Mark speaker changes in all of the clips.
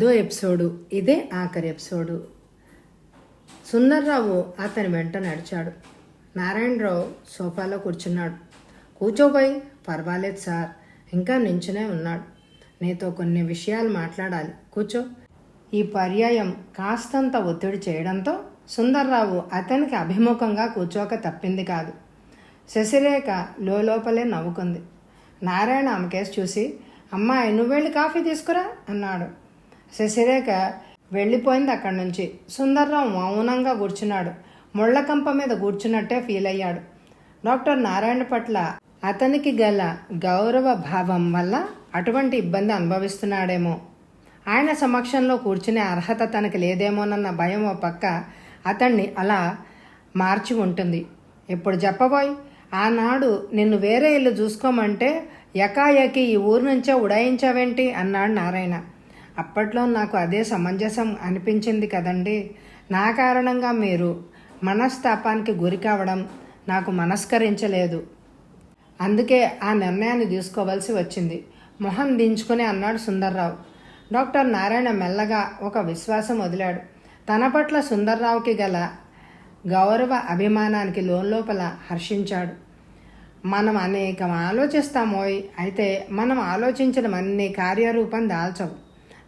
Speaker 1: 10వ ఎపిసోడు. ఇదే ఆఖరి ఎపిసోడు. సుందర్రావు అతని వెంట నడిచాడు. నారాయణరావు సోఫాలో కూర్చున్నాడు. కూర్చోబోయి. పర్వాలేదు సార్. ఇంకా నించునే ఉన్నాడు. నీతో కొన్ని విషయాలు మాట్లాడాలి. కూర్చో. ఈ పర్యాయం కాస్తంత ఒత్తిడి చేయడంతో సుందర్రావు అతనికి అభిముఖంగా కూర్చోక తప్పింది కాదు. శశిరేఖ లోపలే నవ్వుకుంది. నారాయణ ఆమెకేసి చూసి, అమ్మాయి నువ్వు వెళ్ళి కాఫీ తీసుకురా అన్నాడు. శశిరేఖ వెళ్ళిపోయింది అక్కడి నుంచి. సుందర్రావు మౌనంగా కూర్చున్నాడు. ముళ్ళకంప మీద కూర్చున్నట్టే ఫీల్ అయ్యాడు. డాక్టర్ నారాయణ పట్ల అతనికి గల గౌరవ భావం వల్ల అటువంటి ఇబ్బంది అనుభవిస్తున్నాడేమో. ఆయన సమక్షంలో కూర్చునే అర్హత తనకి లేదేమోనన్న భయం ఓ పక్క అతన్ని అలా మార్చి ఉంటుంది. ఇప్పుడు చెప్పబోయ్, ఆనాడు నిన్ను వేరే ఇల్లు చూసుకోమంటే ఎకాయకి ఈ ఊరు నుంచే ఉడాయించావేంటి అన్నాడు నారాయణ. అప్పట్లో నాకు అదే సమంజసం అనిపించింది కదండి. నా కారణంగా మీరు మనస్తాపానికి గురి కావడం నాకు మనస్కరించలేదు. అందుకే ఆ నిర్ణయాన్ని తీసుకోవాల్సి వచ్చింది. మొహం దించుకుని అన్నాడు సుందర్రావు. డాక్టర్ నారాయణ మెల్లగా ఒక విశ్వాసం వదిలాడు. తన పట్ల సుందర్రావుకి గల గౌరవ అభిమానానికి లోపల హర్షించాడు. మనం అనేకం ఆలోచిస్తామోయ్, అయితే మనం ఆలోచించడమన్నీ కార్యరూపం దాల్చవు.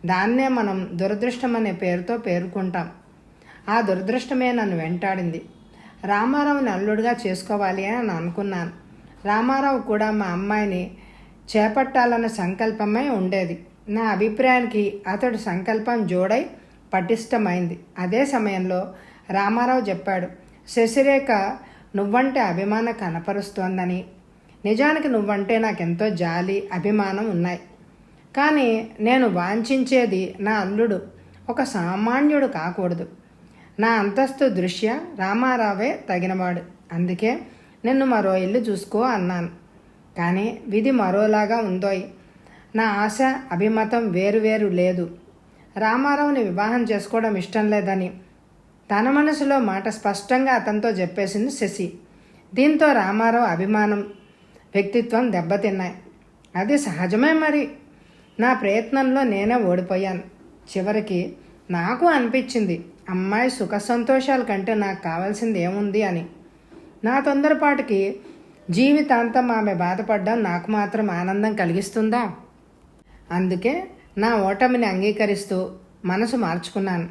Speaker 1: దాన్నే మనం దురదృష్టం అనే పేరుతో పేర్కొంటాం. ఆ దురదృష్టమే నన్ను వెంటాడింది. రామారావుని అల్లుడిగా చేసుకోవాలి అని అనుకున్నాను. రామారావు కూడా మా అమ్మాయిని చేపట్టాలన్న సంకల్పమే ఉండేది. నా అభిప్రాయానికి అతడు సంకల్పం జోడై పటిష్టమైంది. అదే సమయంలో రామారావు చెప్పాడు, శశిరేఖ నువ్వంటే అభిమానం కనపరుస్తోందని. నిజానికి నువ్వంటే నాకెంతో జాలి, అభిమానం ఉన్నాయి. కానీ నేను వాంఛించేది నా అల్లుడు ఒక సామాన్యుడు కాకూడదు. నా అంతస్తు దృష్ట్యా రామారావే తగినవాడు. అందుకే నిన్ను మరో ఇల్లు చూసుకో అన్నాను. కానీ విధి మరోలాగా ఉందోయ్. నా ఆశ, అభిమతం వేరువేరు లేదు. రామారావుని వివాహం చేసుకోవడం ఇష్టం లేదని తన మనసులో మాట స్పష్టంగా అతనితో చెప్పేసింది శశి. దీంతో రామారావు అభిమానం, వ్యక్తిత్వం దెబ్బతిన్నాయి. అది సహజమే. మరి నా ప్రయత్నంలో నేనే ఓడిపోయాను. చివరికి నాకు అనిపించింది, అమ్మాయి సుఖ సంతోషాల కంటే నాకు కావాల్సింది ఏముంది అని. నా తొందరపాటుకి జీవితాంతం ఆమె బాధపడ్డం నాకు మాత్రం ఆనందం కలిగిస్తుందా? అందుకే నా ఓటమిని అంగీకరిస్తూ మనసు మార్చుకున్నాను.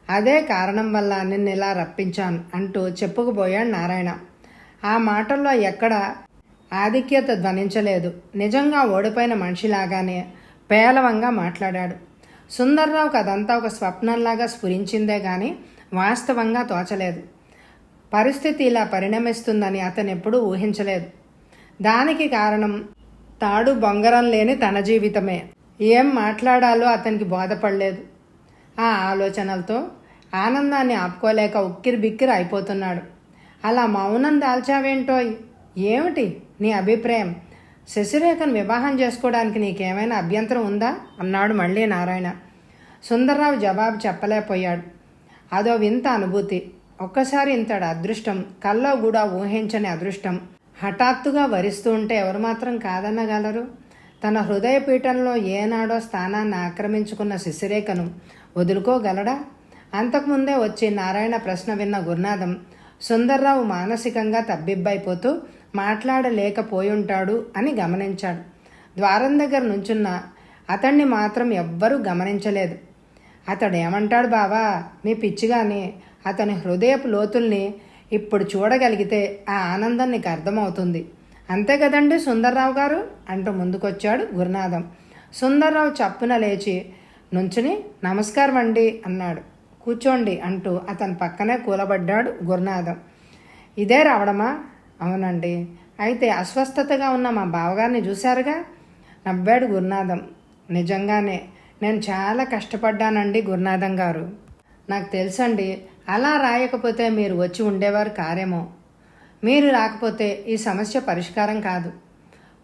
Speaker 1: అదే కారణం వల్ల నిన్ను ఇలా రప్పించాను అంటూ చెప్పుకుపోయాడు నారాయణ. ఆ మాటల్లో ఎక్కడ ఆధిక్యత ధ్వనించలేదు. నిజంగా ఓడిపోయిన మనిషిలాగానే పేలవంగా మాట్లాడాడు. సుందర్రావుకి అదంతా ఒక స్వప్నంలాగా స్ఫురించిందే గాని వాస్తవంగా తోచలేదు. పరిస్థితి ఇలా పరిణమిస్తుందని అతను ఎప్పుడూ ఊహించలేదు. దానికి కారణం తాడు బొంగరం లేని తన జీవితమే. ఏం మాట్లాడాలో అతనికి బోధపడలేదు. ఆ ఆలోచనలతో ఆనందాన్ని ఆపుకోలేక ఉక్కిరి బిక్కిరి అయిపోతున్నాడు. అలా మౌనం దాల్చావేంటోయ్? ఏమిటి నీ అభిప్రాయం? శశిరేఖను వివాహం చేసుకోవడానికి నీకేమైనా అభ్యంతరం ఉందా అన్నాడు మళ్ళీ నారాయణ. సుందర్రావు జవాబు చెప్పలేకపోయాడు. అదో వింత అనుభూతి. ఒక్కసారి ఇంతటి అదృష్టం, కల్లో కూడా ఊహించని అదృష్టం హఠాత్తుగా వరిస్తూ ఉంటే ఎవరు మాత్రం కాదనగలరు? తన హృదయపీఠంలో ఏనాడో స్థానాన్ని ఆక్రమించుకున్న శశిరేఖను వదులుకోగలడా? అంతకుముందే వచ్చి నారాయణ ప్రశ్న విన్న గురునాథం సుందర్రావు మానసికంగా తబ్బిబ్బైపోతూ మాట్లాడలేకపోయుంటాడు అని గమనించాడు. ద్వారం దగ్గర నుంచున్న అతన్ని మాత్రం ఎవ్వరూ గమనించలేదు. అతడేమంటాడు బావా, మీ పిచ్చిగాని అతని హృదయపు లోతుల్ని ఇప్పుడు చూడగలిగితే ఆ ఆనందం నీకు అర్థమవుతుంది. అంతే కదండి సుందర్రావు గారు అంటూ ముందుకొచ్చాడు గురునాథం. సుందర్రావు చప్పున లేచి నుంచుని నమస్కారం అండి అన్నాడు. కూర్చోండి అంటూ అతని పక్కనే కూలబడ్డాడు గురునాథం. ఇదే రావడమా? అవునండి. అయితే అస్వస్థతగా ఉన్న మా బావగారిని చూశారుగా నవ్వాడు గురునాథం. నిజంగానే నేను చాలా కష్టపడ్డానండి గురునాథం గారు. నాకు తెలుసండి. అలా రాయకపోతే మీరు వచ్చి ఉండేవారు కారేమో. మీరు రాకపోతే ఈ సమస్య పరిష్కారం కాదు.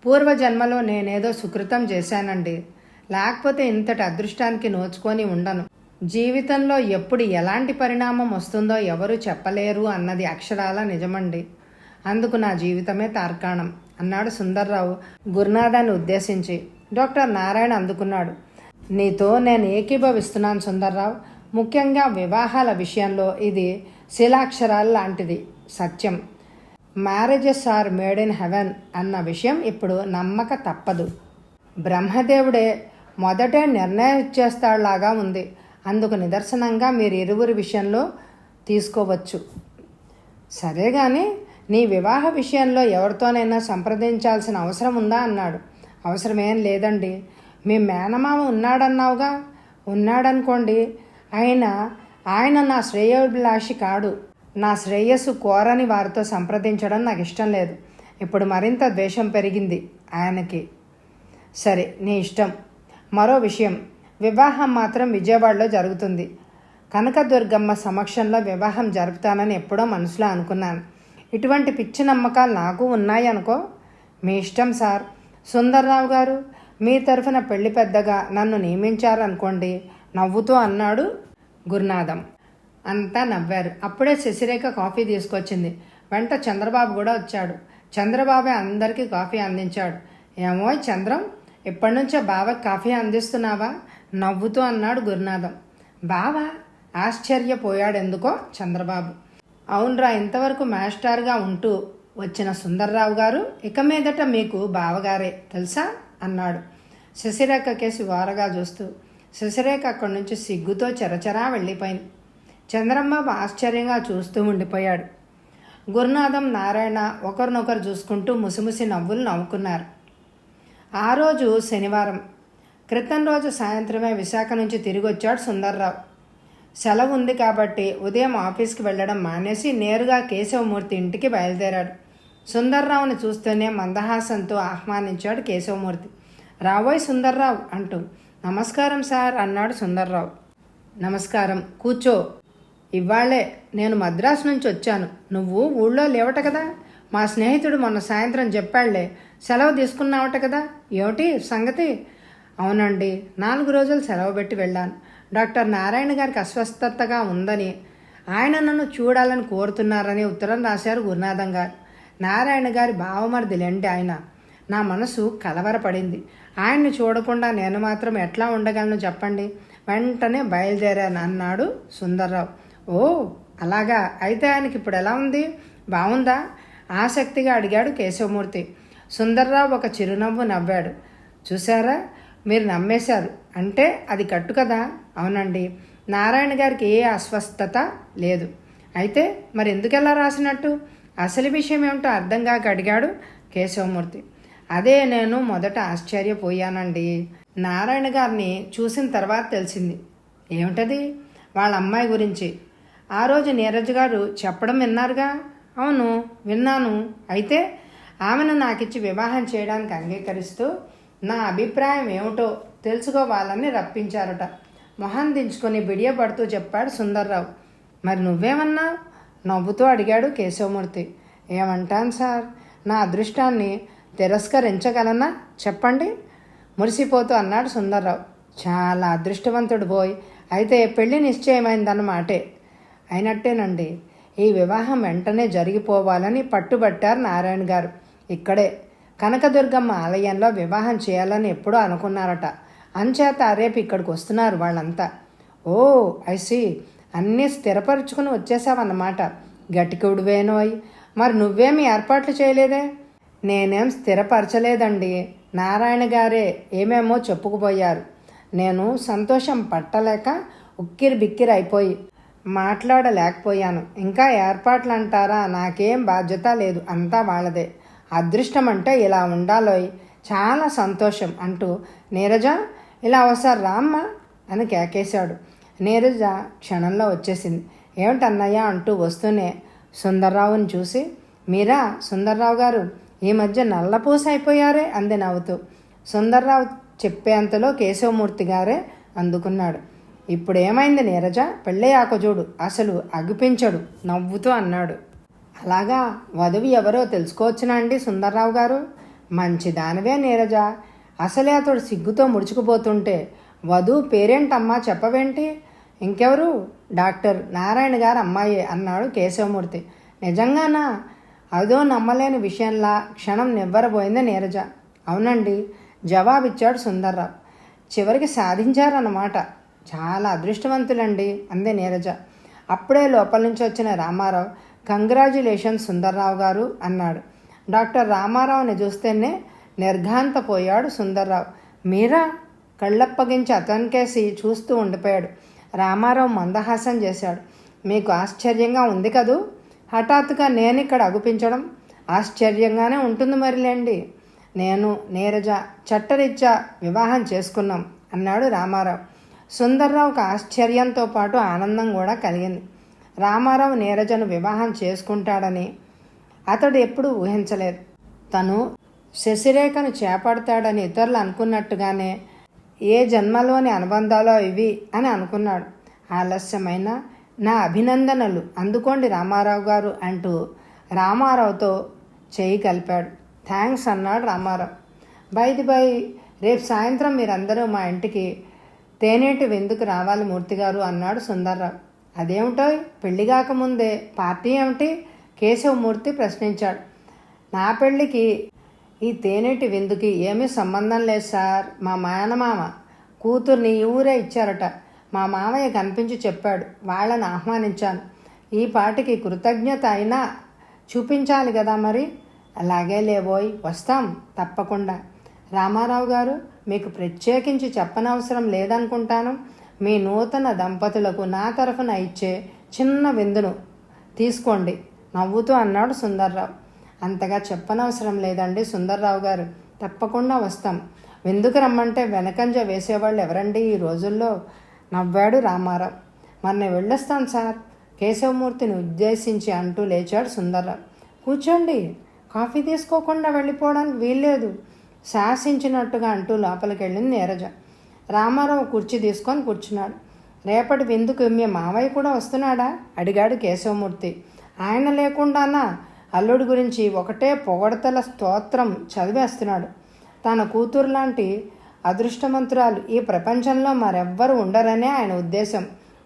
Speaker 1: పూర్వజన్మలో నేనేదో సుకృతం చేశానండి. లేకపోతే ఇంతటి అదృష్టానికి నోచుకొని ఉండను. జీవితంలో ఎప్పుడు ఎలాంటి పరిణామం వస్తుందో ఎవరూ చెప్పలేరు అన్నది అక్షరాల నిజమండి. అందుకు నా జీవితమే తార్కాణం అన్నాడు సుందర్రావు గురునాథాన్ని ఉద్దేశించి. డాక్టర్ నారాయణ అందుకున్నాడు. నీతో నేను ఏకీభవిస్తున్నాను సుందర్రావు. ముఖ్యంగా వివాహాల విషయంలో ఇది శిలాక్షరాలు లాంటిది సత్యం. Marriages are made in heaven అన్న విషయం ఇప్పుడు నమ్మక తప్పదు. బ్రహ్మదేవుడే మొదటే నిర్ణయం ఇచ్చేస్తాడులాగా ఉంది. అందుకు నిదర్శనంగా మీరు ఇరువురి విషయంలో తీసుకోవచ్చు. సరే కానీ నీ వివాహ విషయంలో ఎవరితోనైనా సంప్రదించాల్సిన అవసరం ఉందా అన్నాడు. అవసరమేం లేదండి. మీ మేనమామ ఉన్నాడన్నావుగా. ఉన్నాడనుకోండి. ఆయన నా శ్రేయోభిలాషి కాడు. నా శ్రేయస్సు కోరని వారితో సంప్రదించడం నాకు ఇష్టం లేదు. ఇప్పుడు మరింత ద్వేషం పెరిగింది ఆయనకి. సరే నీ ఇష్టం. మరో విషయం, వివాహం మాత్రం విజయవాడలో జరుగుతుంది. కనకదుర్గమ్మ సమక్షంలో వివాహం జరుపుతానని ఎప్పుడో మనసులో అనుకున్నాను. ఇటువంటి పిచ్చి నమ్మకాలు నాకు ఉన్నాయి అనుకో. మీ ఇష్టం సార్. సుందర్రావు గారు, మీ తరఫున పెళ్లి పెద్దగా నన్ను నియమించారనుకోండి నవ్వుతూ అన్నాడు గురునాథం. అంతా నవ్వారు. అప్పుడే శశిరేఖ కాఫీ తీసుకొచ్చింది. వెంట చంద్రబాబు కూడా వచ్చాడు. చంద్రబాబే అందరికీ కాఫీ అందించాడు. ఏమో చంద్రం, ఇప్పటి నుంచే బావకి కాఫీ అందిస్తున్నావా? నవ్వుతూ అన్నాడు గురునాథం. బావా? ఆశ్చర్యపోయాడెందుకో చంద్రబాబు. అవునరా, ఇంతవరకు మాస్టర్గా ఉంటూ వచ్చిన సుందర్రావు గారు ఇక మీదట మీకు బావగారే తెలుసా అన్నాడు శశిరేఖ కేసి వారగా చూస్తూ. శశిరేఖ అక్కడి నుంచి సిగ్గుతో చెరచెరా వెళ్ళిపోయింది. చంద్రబాబు ఆశ్చర్యంగా చూస్తూ ఉండిపోయాడు. గురునాథం, నారాయణ ఒకరినొకరు చూసుకుంటూ ముసిముసి నవ్వులు నవ్వుకున్నారు. ఆ రోజు శనివారం. క్రితం రోజు సాయంత్రమే విశాఖ నుంచి తిరిగి వచ్చాడు సుందర్రావు. సెలవు ఉంది కాబట్టి ఉదయం ఆఫీస్కి వెళ్ళడం మానేసి నేరుగా కేశవమూర్తి ఇంటికి బయలుదేరాడు. సుందర్రావుని చూస్తూనే మందహాసంతో ఆహ్వానించాడు కేశవమూర్తి. రావోయ్ సుందర్రావు అంటూ. నమస్కారం సార్ అన్నాడు సుందర్రావు. నమస్కారం, కూర్చో. ఇవాళ్లే నేను మద్రాసు నుంచి వచ్చాను. నువ్వు ఊళ్ళో లేవట కదా. మా స్నేహితుడు మొన్న సాయంత్రం చెప్పాళ్లే, సెలవు తీసుకున్నావట కదా. ఏమిటి సంగతి? అవునండి, 4 రోజులు సెలవు పెట్టి వెళ్ళాను. డాక్టర్ నారాయణ గారికి అస్వస్థతగా ఉందని, ఆయన నన్ను చూడాలని కోరుతున్నారని ఉత్తరం రాశారు గురునాథం గారు. నారాయణ గారి బావమరిదిలేండి ఆయన. నా మనసు కలవరపడింది. ఆయన్ని చూడకుండా నేను మాత్రం ఎట్లా ఉండగలను చెప్పండి. వెంటనే బయలుదేరాను అన్నాడు సుందర్రావు. ఓ అలాగా, అయితే ఆయనకి ఇప్పుడు ఎలా ఉంది? బాగుందా? ఆసక్తిగా అడిగాడు కేశవమూర్తి. సుందర్రావు ఒక చిరునవ్వు నవ్వాడు. చూసారా, మీరు నమ్మేశారు. అంటే అది కట్టు కదా. అవునండి, నారాయణ గారికి ఏ అస్వస్థత లేదు. అయితే మరి ఎందుకెలా రాసినట్టు? అసలు విషయం ఏమిటో అర్థం కాక అడిగాడు కేశవమూర్తి. అదే నేను మొదట ఆశ్చర్యపోయానండి. నారాయణ గారిని చూసిన తర్వాత తెలిసింది. ఏమిటది? వాళ్ళ అమ్మాయి గురించి. ఆ రోజు నీరజ్ గారు చెప్పడం విన్నారుగా. అవును విన్నాను. అయితే ఆమెను నాకిచ్చి వివాహం చేయడానికి అంగీకరిస్తూ నా అభిప్రాయం ఏమిటో తెలుసుకోవాలని రప్పించారట. మొహం దించుకొని బిడియపడుతూ చెప్పాడు సుందర్రావు. మరి నువ్వేమన్నా? నవ్వుతూ అడిగాడు కేశవమూర్తి. ఏమంటాను సార్, నా అదృష్టాన్ని తిరస్కరించగలనా చెప్పండి? మురిసిపోతూ అన్నాడు సుందర్రావు. చాలా అదృష్టవంతుడు బోయ్. అయితే పెళ్లి నిశ్చయమైందన్నమాటే. అయినట్టేనండి. ఈ వివాహం వెంటనే జరిగిపోవాలని పట్టుబట్టారు నారాయణ గారు. ఇక్కడే కనకదుర్గమ్మ ఆలయంలో వివాహం చేయాలని ఎప్పుడూ అనుకున్నారట. అంచేత రేపు ఇక్కడికి వస్తున్నారు వాళ్ళంతా. ఓ ఐసి, అన్నీ స్థిరపరుచుకుని వచ్చేసావన్నమాట. గట్టికుడివేనోయ్. మరి నువ్వేమీ ఏర్పాట్లు చేయలేదే? నేనేం స్థిరపరచలేదండి. నారాయణ గారే ఏమేమో చెప్పుకుపోయారు. నేను సంతోషం పట్టలేక ఉక్కిరి బిక్కిరి అయిపోయి మాట్లాడలేకపోయాను. ఇంకా ఏర్పాట్లు అంటారా? నాకేం బాధ్యత లేదు, అంతా వాళ్ళదే. అదృష్టం అంటే ఇలా ఉండాలోయ్. చాలా సంతోషం అంటూ నీరజ ఇలా ఒకసారి రామ్మ అని కేకేశాడు. నీరజ క్షణంలో వచ్చేసింది. ఏమిటన్నయ్య అంటూ వస్తూనే సుందర్రావుని చూసి, మీరా సుందర్రావు గారు, ఈ మధ్య నల్లపూస అయిపోయారే అంది నవ్వుతూ. సుందర్రావు చెప్పేంతలో కేశవమూర్తి గారే అందుకున్నాడు. ఇప్పుడు ఏమైంది నీరజ? పెళ్ళయ్యాక చూడు అసలు అగిపించడు నవ్వుతూ అన్నాడు. అలాగా, వధువు ఎవరో తెలుసుకోవచ్చునా అండి సుందర్రావు గారు? మంచి దానివే నీరజ. అసలే అతడు సిగ్గుతో ముడుచుకుపోతుంటే వధువు పేరేంటమ్మా చెప్పవేంటి? ఇంకెవరు? డాక్టర్ నారాయణ గారు అమ్మాయి అన్నాడు కేశవమూర్తి. నిజంగానా? అదో నమ్మలేని విషయంలా క్షణం నివ్వరబోయింది నీరజ. అవునండి జవాబిచ్చాడు సుందర్రావు. చివరికి సాధించారన్నమాట. చాలా అదృష్టవంతులండి అంది నీరజ. అప్పుడే లోపల నుంచి వచ్చిన రామారావు, కంగ్రాచ్యులేషన్స్ సుందర్రావు గారు అన్నాడు. డాక్టర్ రామారావుని చూస్తేనే నిర్ఘాంతపోయాడు సుందర్రావు. మీరా? కళ్ళప్పగించి అతనికేసి చూస్తూ ఉండిపోయాడు. రామారావు మందహాసం చేశాడు. మీకు ఆశ్చర్యంగా ఉంది కదూ? హఠాత్తుగా నేను ఇక్కడ అగుపించడం ఆశ్చర్యంగానే ఉంటుంది మరిలేండి. నేను నీరజ చట్టరీత్యా వివాహం చేసుకున్నాం అన్నాడు రామారావు. సుందర్రావుకు ఆశ్చర్యంతో పాటు ఆనందం కూడా కలిగింది. రామారావు నీరజను వివాహం చేసుకుంటాడని అతడు ఎప్పుడూ ఊహించలేదు. తను శశిరేఖను చేపడతాడని ఇతరులు అనుకున్నట్టుగానే ఏ జన్మలోని అనుబంధాలో ఇవి అని అనుకున్నాడు. ఆలస్యమైన నా అభినందనలు అందుకోండి రామారావు గారు అంటూ రామారావుతో చేయి కలిపాడు. థ్యాంక్స్ అన్నాడు రామారావు. బై రేపు సాయంత్రం మీరందరూ మా ఇంటికి తేనేటి విందుకు రావాలి మూర్తిగారు అన్నాడు సుందర్రావు. అదేమిటో పెళ్లి కాకముందే పార్టీ ఏమిటి? కేశవమూర్తి ప్రశ్నించాడు. నా పెళ్లికి ఈ తేనేటి విందుకి ఏమీ సంబంధం లేదు సార్. మా మేనమామ కూతుర్ని ఈ ఊరే ఇచ్చారట. మా మామయ్య కనిపించి చెప్పాడు. వాళ్ళని ఆహ్వానించాను. ఈ పాటికి కృతజ్ఞత అయినా చూపించాలి కదా మరి. అలాగే లేబోయ్, వస్తాం తప్పకుండా. రామారావు గారు, మీకు ప్రత్యేకించి చెప్పనవసరం లేదనుకుంటాను. మీ నూతన దంపతులకు నా తరఫున ఇచ్చే చిన్న విందును తీసుకోండి నవ్వుతూ అన్నాడు సుందర్రావు. అంతగా చెప్పనవసరం లేదండి సుందర్రావు గారు, తప్పకుండా వస్తాం. విందుకు రమ్మంటే వెనకంజ వేసేవాళ్ళు ఎవరండి ఈ రోజుల్లో? నవ్వాడు రామారావు. మరి నేను వెళ్ళొస్తాను సార్ కేశవమూర్తిని ఉద్దేశించి అంటూ లేచాడు సుందర్రావు. కూర్చోండి, కాఫీ తీసుకోకుండా వెళ్ళిపోవడానికి వీల్లేదు శాసించినట్టుగా అంటూ లోపలికి వెళ్ళింది నీరజ. రామారావు కుర్చీ తీసుకొని కూర్చున్నాడు. రేపటి విందుకు మీ మావయ్య కూడా వస్తున్నాడా అడిగాడు కేశవమూర్తి. ఆయన లేకుండానా? అల్లుడి గురించి ఒకటే పొగడతల స్తోత్రం చదివేస్తున్నాడు. తన కూతురు లాంటి అదృష్టవంతురాలు ఈ ప్రపంచంలో మరెవ్వరు ఉండరనే ఆయన ఉద్దేశం.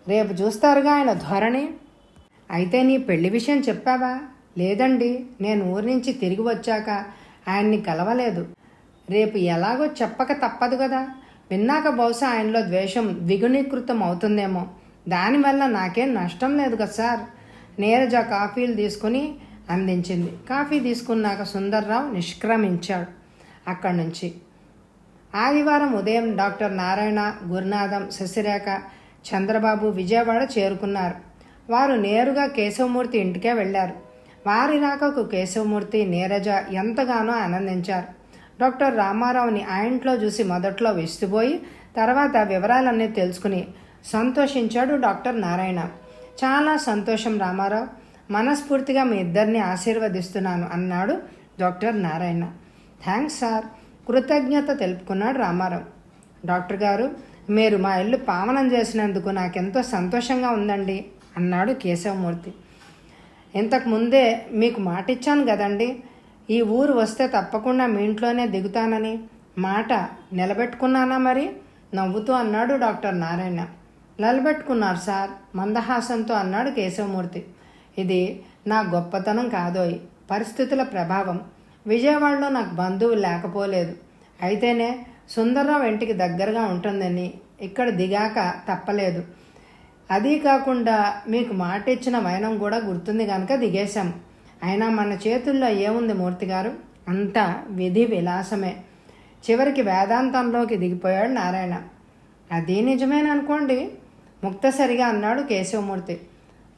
Speaker 1: రేపు చూస్తారుగా ఆయన ధోరణి. అయితే నీ పెళ్లి విషయం చెప్పావా? లేదండి, నేను ఊరి నుంచి తిరిగి వచ్చాక ఆయన్ని కలవలేదు. రేపు ఎలాగో చెప్పక తప్పదు కదా. విన్నాక బహుశా ఆయనలో ద్వేషం ద్విగుణీకృతం అవుతుందేమో. దానివల్ల నాకేం నష్టం లేదు కదా సార్. నీరజ కాఫీలు తీసుకుని అందించింది. కాఫీ తీసుకున్నాక సుందర్రావు నిష్క్రమించాడు అక్కడి నుంచి. ఆదివారం ఉదయం డాక్టర్ నారాయణ, గురునాథం, శశిరేఖ, చంద్రబాబు విజయవాడ చేరుకున్నారు. వారు నేరుగా కేశవమూర్తి ఇంటికే వెళ్లారు. వారి రాకకు కేశవమూర్తి, నీరజ ఎంతగానో ఆనందించారు. డాక్టర్ రామారావుని ఆ ఇంట్లో చూసి మొదట్లో విస్తుపోయి తర్వాత వివరాలన్నీ తెలుసుకుని సంతోషించాడు డాక్టర్ నారాయణ. చాలా సంతోషం రామారావు, మనస్ఫూర్తిగా మీ ఇద్దరిని ఆశీర్వదిస్తున్నాను అన్నాడు డాక్టర్ నారాయణ. థ్యాంక్స్ సార్, కృతజ్ఞత తెలుపుకున్నాడు రామారావు. డాక్టర్ గారు, మీరు మా ఇల్లు పావనం చేసినందుకు నాకెంతో సంతోషంగా ఉందండి అన్నాడు కేశవమూర్తి. ఇంతకు ముందే మీకు మాట ఇచ్చాను కదండి, ఈ ఊరు వస్తే తప్పకుండా మీ ఇంట్లోనే దిగుతానని. మాట నిలబెట్టుకున్నానా మరి? నవ్వుతూ అన్నాడు డాక్టర్ నారాయణ. నిలబెట్టుకున్నారు సార్ మందహాసంతో అన్నాడు కేశవమూర్తి. ఇది నా గొప్పతనం కాదోయ్, పరిస్థితుల ప్రభావం. విజయవాడలో నాకు బంధువులు లేకపోలేదు. అయితేనే సుందర్రావు ఇంటికి దగ్గరగా ఉంటుందని ఇక్కడ దిగాక తప్పలేదు. అదీ కాకుండా మీకు మాట ఇచ్చిన వైనం కూడా గుర్తుంది కనుక దిగేశాం. అయినా మన చేతుల్లో ఏముంది మూర్తి గారు, అంతా విధి విలాసమే. చివరికి వేదాంతంలోకి దిగిపోయాడు నారాయణ. అది నిజమేననుకోండి ముక్తసరిగా అన్నాడు కేశవమూర్తి.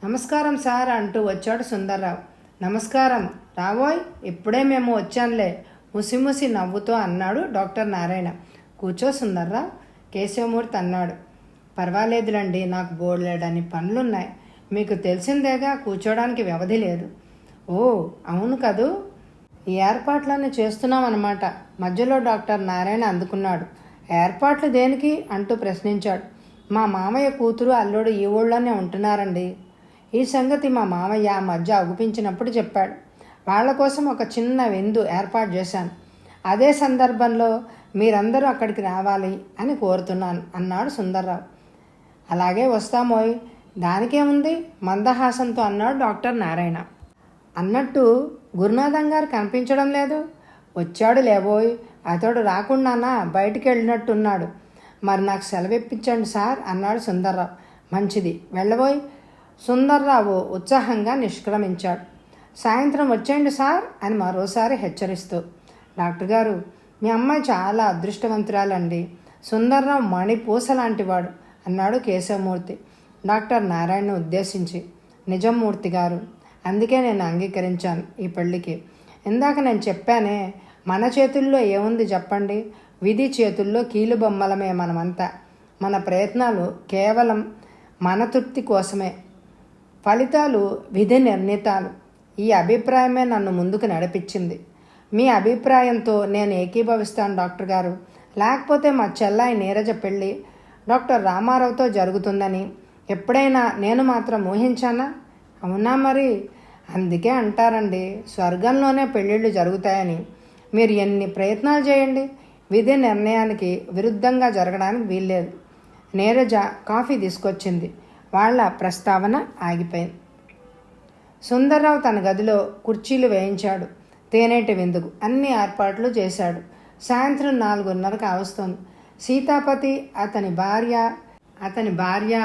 Speaker 1: నమస్కారం సార్ అంటూ వచ్చాడు సుందర్రావు. నమస్కారం రావోయ్, ఇప్పుడే మేము వచ్చాంలే ముసిముసి నవ్వుతో అన్నాడు డాక్టర్ నారాయణ. కూర్చో సుందర్రావు కేశవమూర్తి అన్నాడు. పర్వాలేదులండి, నాకు బోర్లేడని పనులున్నాయి. మీకు తెలిసిందేగా, కూర్చోడానికి వ్యవధి లేదు. ఓ అవును కదూ, ఈ ఏర్పాట్లన్నీ చేస్తున్నామన్నమాట. మధ్యలో డాక్టర్ నారాయణ అందుకున్నాడు. ఏర్పాట్లు దేనికి అంటూ ప్రశ్నించాడు. మా మామయ్య కూతురు అల్లుడు ఈ ఊళ్ళోనే ఉంటున్నారండి. ఈ సంగతి మా మామయ్య ఆ మధ్య అగుపించినప్పుడు చెప్పాడు. వాళ్ళ కోసం ఒక చిన్న విందు ఏర్పాటు చేశాను. అదే సందర్భంలో మీరందరూ అక్కడికి రావాలి అని కోరుతున్నాను అన్నాడు సుందర్రావు. అలాగే వస్తామోయ్, దానికేముంది మందహాసంతో అన్నాడు డాక్టర్ నారాయణ. అన్నట్టు గురునాథం గారు కనిపించడం లేదు. వచ్చాడు లేబోయ్, అతడు రాకుండానా బయటికి వెళ్ళినట్టున్నాడు. మరి నాకు సెలవు ఇప్పించండి సార్ అన్నాడు సుందర్రావు. మంచిది, వెళ్ళబోయ్. సుందర్రావు ఉత్సాహంగా నిష్క్రమించాడు. సాయంత్రం వచ్చేయండి సార్ అని మరోసారి హెచ్చరిస్తూ, డాక్టర్ గారు, మీ అమ్మాయి చాలా అదృష్టవంతురాలండి. సుందర్రావు మణిపూస లాంటివాడు అన్నాడు కేశవమూర్తి డాక్టర్ నారాయణను ఉద్దేశించి. నిజం మూర్తి గారు, అందుకే నేను అంగీకరించాను ఈ పెళ్లికి. ఇందాక నేను చెప్పానే, మన చేతుల్లో ఏముంది చెప్పండి? విధి చేతుల్లో కీలుబొమ్మలమే మనమంతా. మన ప్రయత్నాలు కేవలం మన తృప్తి కోసమే, ఫలితాలు విధి నిర్ణీతాలు. ఈ అభిప్రాయమే నన్ను ముందుకు నడిపించింది. మీ అభిప్రాయంతో నేను ఏకీభవిస్తాను డాక్టర్ గారు. లేకపోతే మా చెల్లాయి నీరజ పెళ్ళి డాక్టర్ రామారావుతో జరుగుతుందని ఎప్పుడైనా నేను మాత్రం ఊహించానా? అవునా మరి? అందుకే అంటారండి, స్వర్గంలోనే పెళ్ళిళ్ళు జరుగుతాయని. మీరు ఎన్ని ప్రయత్నాలు చేయండి, విధి నిర్ణయానికి విరుద్ధంగా జరగడానికి వీల్లేదు. నీరజ కాఫీ తీసుకొచ్చింది. వాళ్ళ ప్రస్తావన ఆగిపోయింది. సుందర్రావు తన గదిలో కుర్చీలు వేయించాడు. తేనేటి విందుకు అన్ని ఏర్పాట్లు చేశాడు. సాయంత్రం 4:30 కావస్తోంది. సీతాపతి, అతని భార్య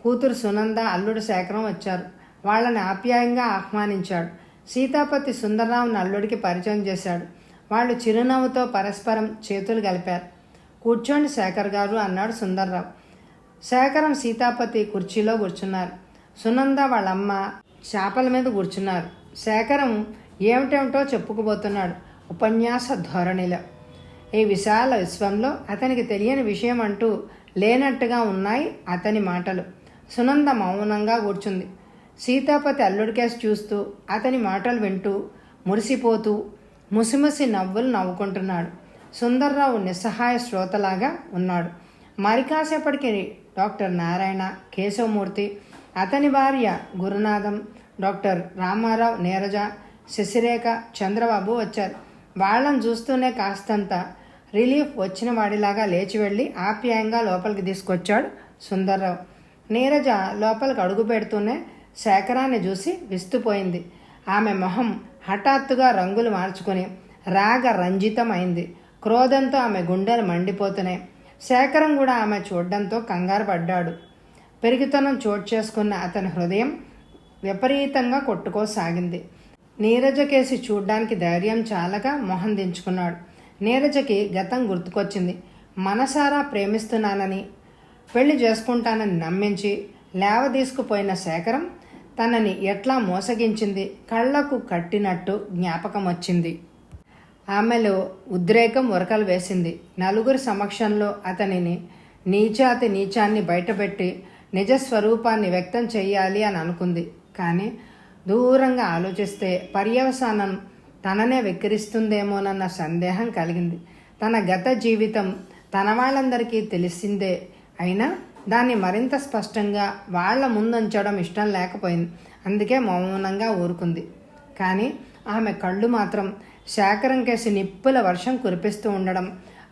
Speaker 1: కూతురు సునంద, అల్లుడు శేఖరం వచ్చారు. వాళ్ళని ఆప్యాయంగా ఆహ్వానించాడు. సీతాపతి సుందర్రావుని అల్లుడికి పరిచయం చేశాడు. వాళ్ళు చిరునవ్వుతో పరస్పరం చేతులు కలిపారు. కూర్చోండి శేఖర్ గారు అన్నాడు సుందర్రావు. శేఖరం, సీతాపతి కుర్చీలో కూర్చున్నారు. సునంద వాళ్ళమ్మ చేపల మీద కూర్చున్నారు. శేఖరం ఏమిటేమిటో చెప్పుకుపోతున్నాడు ఉపన్యాస ధోరణిలో. ఈ విశాల విశ్వంలో అతనికి తెలియని విషయం అంటూ లేనట్టుగా ఉన్నాయి అతని మాటలు. సునంద మౌనంగా కూర్చుంది. సీతాపతి అల్లుడికేసి చూస్తూ అతని మాటలు వింటూ మురిసిపోతూ ముసిముసి నవ్వులు నవ్వుకుంటున్నాడు. సుందర్రావు నిస్సహాయ శ్రోతలాగా ఉన్నాడు. మరి కాసేపటికి డాక్టర్ నారాయణ, కేశవమూర్తి, అతని భార్య గురునాథం, డాక్టర్ రామారావు, నీరజ, శశిరేఖ, చంద్రబాబు వచ్చారు. వాళ్ళని చూస్తూనే కాస్తంత రిలీఫ్ వచ్చిన వాడిలాగా లేచి వెళ్ళి ఆప్యాయంగా లోపలికి తీసుకొచ్చాడు సుందర్రావు. నీరజ లోపలికి అడుగు పెడుతూనే శేఖరాన్ని చూసి విస్తుపోయింది. ఆమె మొహం హఠాత్తుగా రంగులు మార్చుకుని రాగ రంజితమైంది. క్రోధంతో ఆమె గుండెలు మండిపోతున్నాయి. శేఖరం కూడా ఆమె చూడడంతో కంగారు పడ్డాడు. పెరిగితనం చోటు చేసుకున్న అతని హృదయం విపరీతంగా కొట్టుకోసాగింది. నీరజ కేసి చూడ్డానికి ధైర్యం చాలక మొహం దించుకున్నాడు. నీరజకి గతం గుర్తుకొచ్చింది. మనసారా ప్రేమిస్తున్నానని, పెళ్లి చేసుకుంటానని నమ్మించి లేవదీసుకుపోయిన శేఖరం తనని ఎట్లా మోసగించింది కళ్లకు కట్టినట్టు జ్ఞాపకం వచ్చింది. ఆమెలో ఉద్రేకం ఉరకలు వేసింది. నలుగురి సమక్షంలో అతనిని నీచాన్ని బయటపెట్టి నిజస్వరూపాన్ని వ్యక్తం చెయ్యాలి అని అనుకుంది. కానీ దూరంగా ఆలోచిస్తే పర్యవసానం తననే వెక్కిరిస్తుందేమోనన్న సందేహం కలిగింది. తన గత జీవితం తన వాళ్ళందరికీ తెలిసిందే అయినా దాన్ని మరింత స్పష్టంగా వాళ్ల ముందుంచడం ఇష్టం లేకపోయింది. అందుకే మౌనంగా ఊరుకుంది. కానీ ఆమె కళ్ళు మాత్రం శేఖరం కేసి నిప్పుల వర్షం కురిపిస్తూ ఉండడం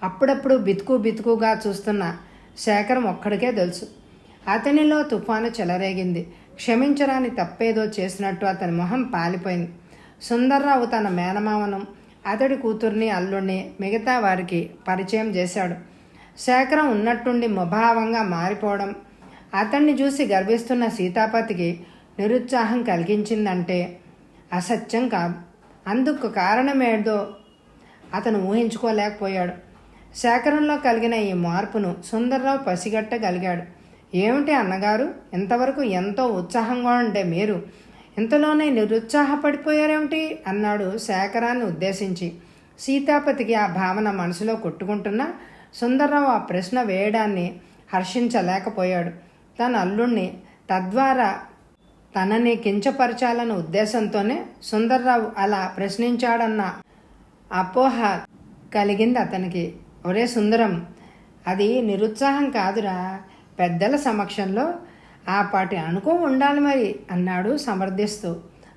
Speaker 1: అప్పుడప్పుడు బితుకుగా చూస్తున్న శేఖరం ఒక్కడికే తెలుసు. అతనిలో తుఫాను చెలరేగింది. క్షమించరాని తప్పేదో చేసినట్టు అతని మొహం పాలిపోయింది. సుందర్రావు తన మేనమామను, అతడి కూతుర్ని, అల్లుడిని మిగతా వారికి పరిచయం చేశాడు. శేఖరం ఉన్నట్టుండి ముభావంగా మారిపోవడం అతన్ని చూసి గర్విస్తున్న సీతాపతికి నిరుత్సాహం కలిగించిందంటే అసత్యం కాదు. అందుకు కారణమేదో అతను ఊహించుకోలేకపోయాడు. శేఖరంలో కలిగిన ఈ మార్పును సుందర్రావు పసిగట్టగలిగాడు. ఏమిటి అన్నగారు, ఇంతవరకు ఎంతో ఉత్సాహంగా ఉండే మీరు ఇంతలోనే నిరుత్సాహపడిపోయారేమిటి అన్నాడు శేఖరాన్ని ఉద్దేశించి. సీతాపతికి ఆ భావన మనసులో కొట్టుకుంటున్నా సుందర్రావు ఆ ప్రశ్న వేయడాన్ని హర్షించలేకపోయాడు. తన అల్లుణ్ణి తద్వారా తనని కించపరచాలన్న ఉద్దేశంతోనే సుందర్రావు అలా ప్రశ్నించాడన్న అపోహ కలిగింది అతనికి. ఒరే సుందరం, అది నిరుత్సాహం కాదురా, పెద్దల సమక్షంలో ఆ పాటి అనుకో ఉండాలి మరి అన్నాడు సమర్థిస్తూ.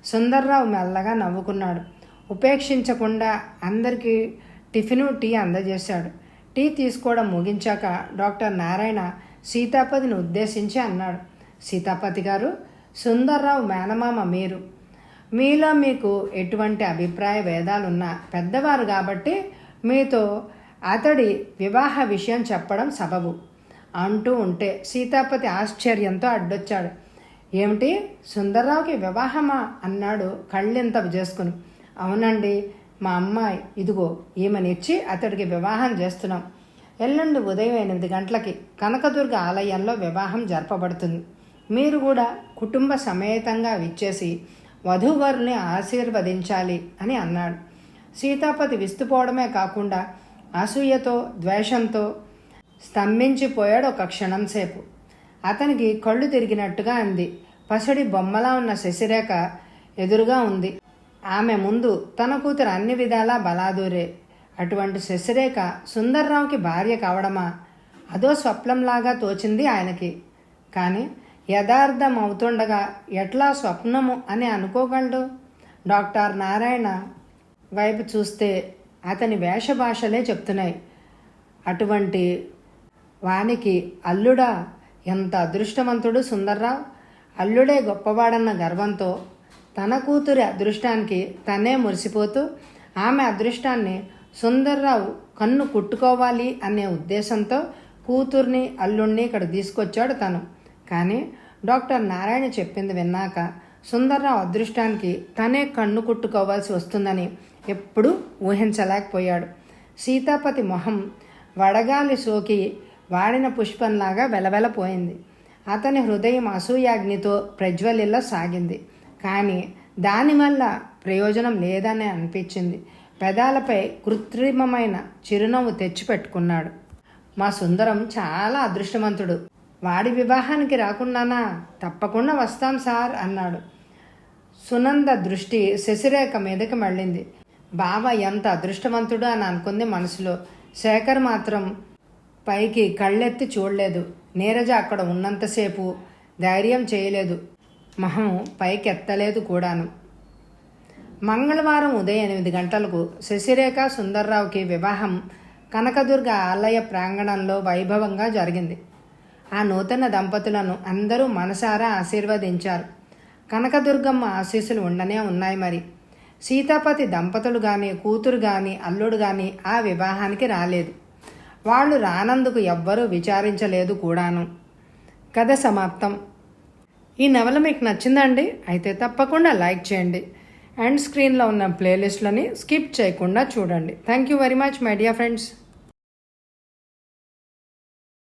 Speaker 1: సుందర్రావు మెల్లగా నవ్వుకున్నాడు. ఉపేక్షించకుండా అందరికీ టిఫిను, టీ అందజేశాడు. టీ తీసుకోవడం ముగించాక డాక్టర్ నారాయణ సీతాపతిని ఉద్దేశించి అన్నాడు, సీతాపతి గారు, సుందర్రావు మేనమామ మీరు. మీలో మీకు ఎటువంటి అభిప్రాయ భేదాలున్నా పెద్దవారు కాబట్టి మీతో అతడి వివాహ విషయం చెప్పడం సబబు అంటూ ఉంటే సీతాపతి ఆశ్చర్యంతో అడ్డొచ్చాడు. ఏమిటి, సుందర్రావుకి వివాహమా అన్నాడు కళ్ళెంత చేసుకుని. అవునండి, మా అమ్మాయి ఇదిగో ఈమెనిచ్చి అతడికి వివాహం చేస్తున్నాం. ఎల్లుండి ఉదయం 8 గంటలకి కనకదుర్గ ఆలయంలో వివాహం జరపబడుతుంది. మీరు కూడా కుటుంబ సమేతంగా విచ్చేసి వధూవరుని ఆశీర్వదించాలి అని అన్నాడు. సీతాపతి విస్తుపోవడమే కాకుండా అసూయతో ద్వేషంతో స్తంభించిపోయాడు ఒక క్షణం సేపు. అతనికి కళ్ళు తిరిగినట్టుగా అంది. పసిడి బొమ్మలా ఉన్న శశిరేఖ ఎదురుగా ఉంది. ఆమె ముందు తన కూతురు అన్ని విధాలా బలాదూరే. అటువంటి శశిరేఖ సుందర్రావుకి భార్య కావడమా? అదో స్వప్నంలాగా తోచింది ఆయనకి. కానీ యథార్థం అవుతుండగా ఎట్లా స్వప్నము అని అనుకోగలడు? డాక్టర్ నారాయణ వైపు చూస్తే అతని వేషభాషలే చెప్తున్నాయి. అటువంటి వానికి అల్లుడా, ఎంత అదృష్టవంతుడు సుందర్రావు. అల్లుడే గొప్పవాడన్న గర్వంతో తన కూతురి అదృష్టానికి తనే మురిసిపోతూ ఆమె అదృష్టాన్ని సుందర్రావు కన్ను కుట్టుకోవాలి అనే ఉద్దేశంతో కూతుర్ని అల్లుణ్ణి ఇక్కడ తీసుకొచ్చాడు తను. కానీ డాక్టర్ నారాయణ చెప్పింది విన్నాక సుందర్రావు అదృష్టానికి తనే కన్ను కుట్టుకోవాల్సి వస్తుందని ఎప్పుడూ ఊహించలేకపోయాడు. సీతాపతి మొహం వడగాలి సోకి వాడిన పుష్పంలాగా వెలవెలపోయింది. అతని హృదయం అసూయాగ్నితో ప్రజ్వలిల్లసాగింది. కానీ దానివల్ల ప్రయోజనం లేదని అనిపించింది. పెదాలపై కృత్రిమమైన చిరునవ్వు తెచ్చిపెట్టుకున్నాడు. మా సుందరం చాలా అదృష్టవంతుడు. వాడి వివాహానికి రాకుండానా? తప్పకుండా వస్తాం సార్ అన్నాడు. సునంద దృష్టి శశిరేఖ మీదకి మళ్ళింది. బావ ఎంత అదృష్టవంతుడు అని అనుకుంది మనసులో. శేఖర్ మాత్రం పైకి కళ్ళెత్తి చూడలేదు. నీరజ అక్కడ ఉన్నంతసేపు ధైర్యం చేయలేదు, మొహం పైకెత్తలేదు కూడాను. మంగళవారం ఉదయం 8 గంటలకు శశిరేఖ సుందర్రావుకి వివాహం కనకదుర్గ ఆలయ ప్రాంగణంలో వైభవంగా జరిగింది. ఆ నూతన దంపతులను అందరూ మనసారా ఆశీర్వదించారు. కనకదుర్గమ్మ ఆశీస్సులు ఉండనే ఉన్నాయి. మరి సీతాపతి దంపతులు కానీ కూతురు కానీ అల్లుడు కానీ ఆ వివాహానికి రాలేదు. వాళ్ళు రానందుకు ఎవ్వరూ విచారించలేదు కూడాను. కథ సమాప్తం. ఈ నవల మీకు నచ్చిందండి? అయితే తప్పకుండా లైక్ చేయండి అండ్ స్క్రీన్లో ఉన్న ప్లేలిస్ట్లని స్కిప్ చేయకుండా చూడండి. Thank you very much my dear friends.